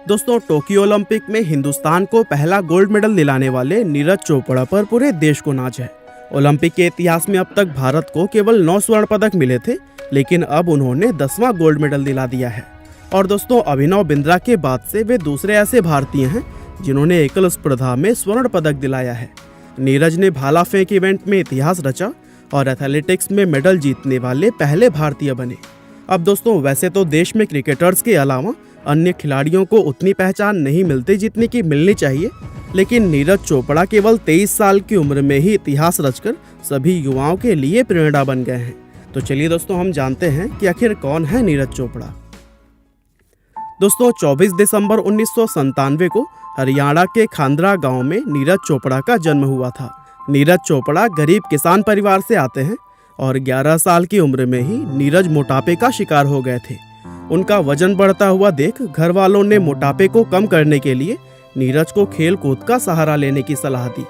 दोस्तों, Tokyo Olympic में हिंदुस्तान को पहला गोल्ड मेडल दिलाने वाले नीरज चोपड़ा पर पूरे देश को नाज है। ओलंपिक के इतिहास में अब तक भारत को केवल 9 स्वर्ण पदक मिले थे, लेकिन अब उन्होंने 10वां गोल्ड मेडल दिला दिया है। और दोस्तों, अभिनव बिंद्रा के बाद से वे दूसरे ऐसे भारतीय हैं जिन्होंने एकल स्पर्धा में स्वर्ण पदक दिलाया है। नीरज ने भाला फेंक इवेंट में इतिहास रचा और एथलेटिक्स में मेडल जीतने वाले पहले भारतीय बने। अब दोस्तों, वैसे तो देश में क्रिकेटर्स के अलावा अन्य खिलाड़ियों को उतनी पहचान नहीं मिलती जितनी की मिलनी चाहिए, लेकिन नीरज चोपड़ा केवल 23 साल की उम्र में ही इतिहास रचकर सभी युवाओं के लिए प्रेरणा बन गए हैं। तो चलिए दोस्तों, हम जानते हैं कि आखिर कौन है नीरज चोपड़ा। दोस्तों, 24 दिसंबर 1997 को हरियाणा के खांदरा गांव में नीरज चोपड़ा का जन्म हुआ था। नीरज चोपड़ा गरीब किसान परिवार से आते हैं और 11 साल की उम्र में ही नीरज मोटापे का शिकार हो गए थे। उनका वजन बढ़ता हुआ देख घर वालों ने मोटापे को कम करने के लिए नीरज को खेल कूद का सहारा लेने की सलाह दी,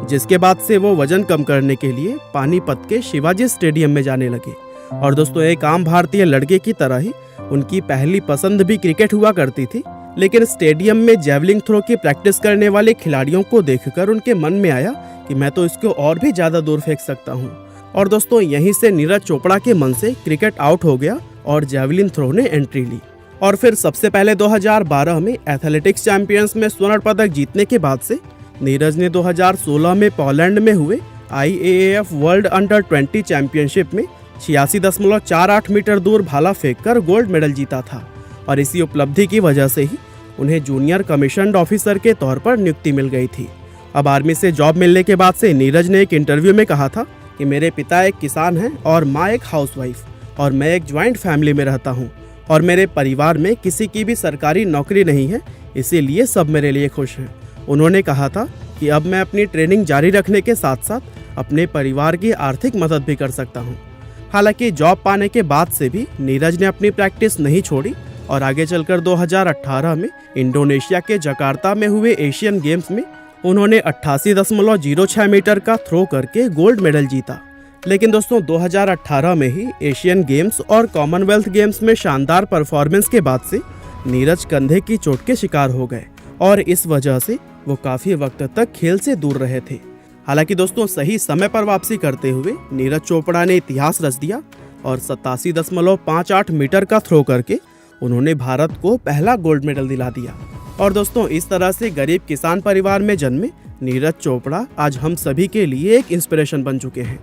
जिसके बाद से वो वजन कम करने के लिए पानीपत के शिवाजी स्टेडियम में जाने लगे। और दोस्तों, एक आम भारतीय लड़के की तरह ही उनकी पहली पसंद भी क्रिकेट हुआ करती थी, लेकिन स्टेडियम में जैवलिन थ्रो की प्रैक्टिस करने वाले खिलाड़ियों को देखकर उनके मन में आया कि मैं तो इसको और भी ज्यादा दूर फेंक सकता हूँ। और दोस्तों, यहीं से नीरज चोपड़ा के मन से क्रिकेट आउट हो गया और जैवलिन थ्रो ने एंट्री ली। और फिर सबसे पहले 2012 में एथलेटिक्स चैंपियंस में स्वर्ण पदक जीतने के बाद से नीरज ने 2016 में पोलैंड में हुए IAAF वर्ल्ड अंडर 20 चैंपियनशिप में 86.48 मीटर दूर भाला फेंककर गोल्ड मेडल जीता था। और इसी उपलब्धि की वजह से ही उन्हें जूनियर कमीशन्ड ऑफिसर के तौर पर नियुक्ति मिल गई थी। अब आर्मी से जॉब मिलने के बाद से नीरज ने एक इंटरव्यू में कहा था कि मेरे पिता एक किसान हैं और माँ एक हाउसवाइफ, और मैं एक ज्वाइंट फैमिली में रहता हूँ और मेरे परिवार में किसी की भी सरकारी नौकरी नहीं है, इसीलिए सब मेरे लिए खुश हैं। उन्होंने कहा था कि अब मैं अपनी ट्रेनिंग जारी रखने के साथ साथ अपने परिवार की आर्थिक मदद भी कर सकता हूँ। हालांकि जॉब पाने के बाद से भी नीरज ने अपनी प्रैक्टिस नहीं छोड़ी और आगे चलकर 2018 में इंडोनेशिया के जकार्ता में हुए एशियन गेम्स में उन्होंने 88.06 मीटर का थ्रो करके गोल्ड मेडल जीता। लेकिन दोस्तों, 2018 में ही एशियन गेम्स और कॉमनवेल्थ गेम्स में शानदार परफॉर्मेंस के बाद से नीरज कंधे की चोट के शिकार हो गए और इस वजह से वो काफी वक्त तक खेल से दूर रहे थे। हालांकि दोस्तों, सही समय पर वापसी करते हुए नीरज चोपड़ा ने इतिहास रच दिया और 87.58 मीटर का थ्रो करके उन्होंने भारत को पहला गोल्ड मेडल दिला दिया। और दोस्तों, इस तरह से गरीब किसान परिवार में जन्मे नीरज चोपड़ा आज हम सभी के लिए एक इंस्पिरेशन बन चुके हैं।